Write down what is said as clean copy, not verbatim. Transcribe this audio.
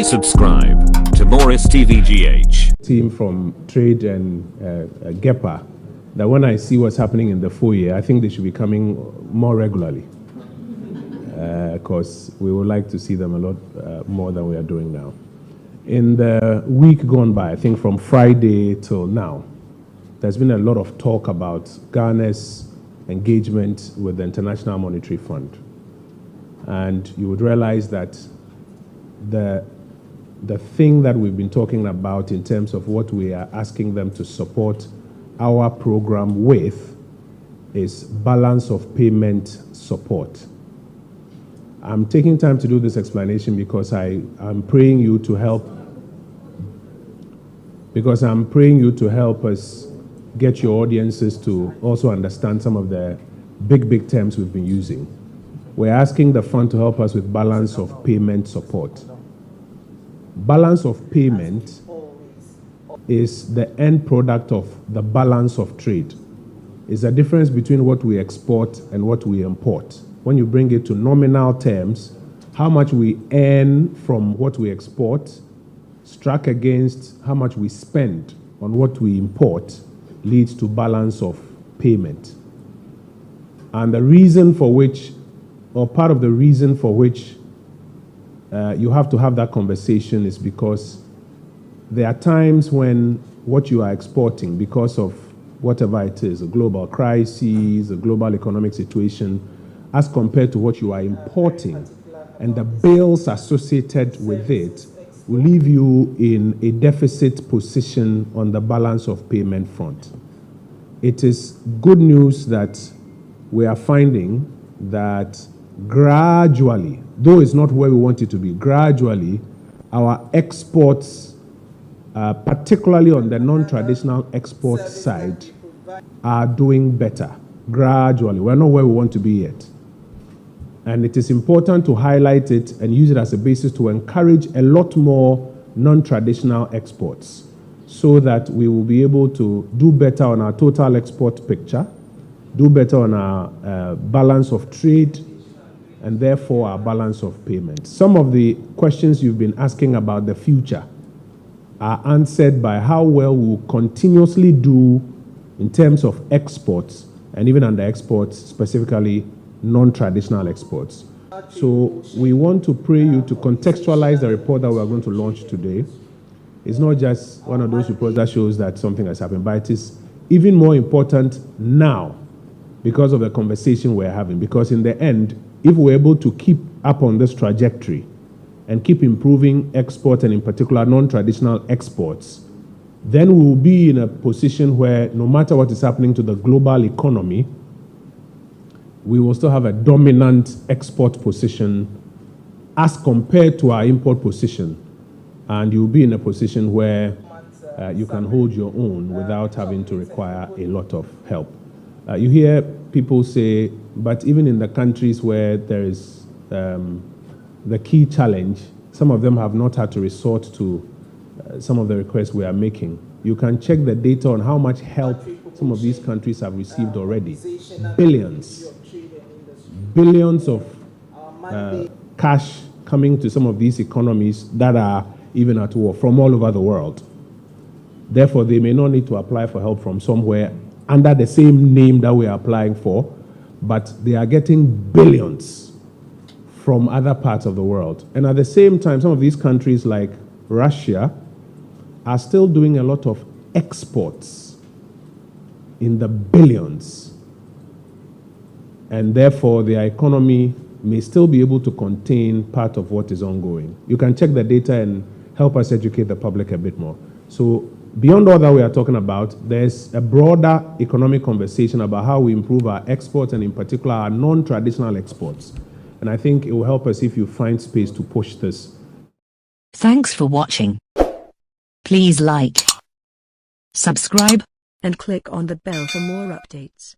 Subscribe to Morris TVGH. Team from Trade and GEPA, that when I see what's happening in the foyer, I think they should be coming more regularly, because we would like to see them a lot more than we are doing now. In the week gone by, I think from Friday till now, there's been a lot of talk about Ghana's engagement with the International Monetary Fund. And you would realize that the thing that we've been talking about in terms of what we are asking them to support our program with is balance of payment support. I'm taking time to do this explanation because I'm praying you to help us get your audiences to also understand some of the big terms we've been using. We're asking the fund to help us with balance of payment support. Balance of payment is the end product of the balance of trade. It's the difference between what we export and what we import. When you bring it to nominal terms, how much we earn from what we export struck against how much we spend on what we import leads to balance of payment. And the reason for which, or part of the reason for which you have to have that conversation is because there are times when what you are exporting, because of whatever it is, a global crisis, a global economic situation, as compared to what you are importing, and the bills associated with it will leave you in a deficit position on the balance of payment front. It is good news that we are finding that gradually, though it's not where we want it to be, gradually our exports, particularly on the non-traditional export side, are doing better. Gradually, we're not where we want to be yet. And it is important to highlight it and use it as a basis to encourage a lot more non-traditional exports so that we will be able to do better on our total export picture, do better on our balance of trade, and therefore our balance of payment. Some of the questions you've been asking about the future are answered by how well we'll continuously do in terms of exports, and even under exports, specifically non-traditional exports. So we want to pray you to contextualize the report that we are going to launch today. It's not just one of those reports that shows that something has happened, but it is even more important now because of the conversation we're having. Because in the end, if we're able to keep up on this trajectory and keep improving export, and in particular non-traditional exports, then we will be in a position where no matter what is happening to the global economy, we will still have a dominant export position as compared to our import position. And you'll be in a position where you can hold your own without having to require a lot of help. You hear people say, but even in the countries where there is the key challenge, some of them have not had to resort to some of the requests we are making. You can check the data on how much help some of these countries have received already. Billions of cash coming to some of these economies that are even at war from all over the world. Therefore, they may not need to apply for help from somewhere under the same name that we are applying for, but they are getting billions from other parts of the world. And at the same time, some of these countries like Russia are still doing a lot of exports in the billions. And therefore, their economy may still be able to contain part of what is ongoing. You can check the data and help us educate the public a bit more. So beyond all that we are talking about, there's a broader economic conversation about how we improve our exports, and in particular our non-traditional exports. And I think it will help us if you find space to push this. Thanks for watching. Please like, subscribe, and click on the bell for more updates.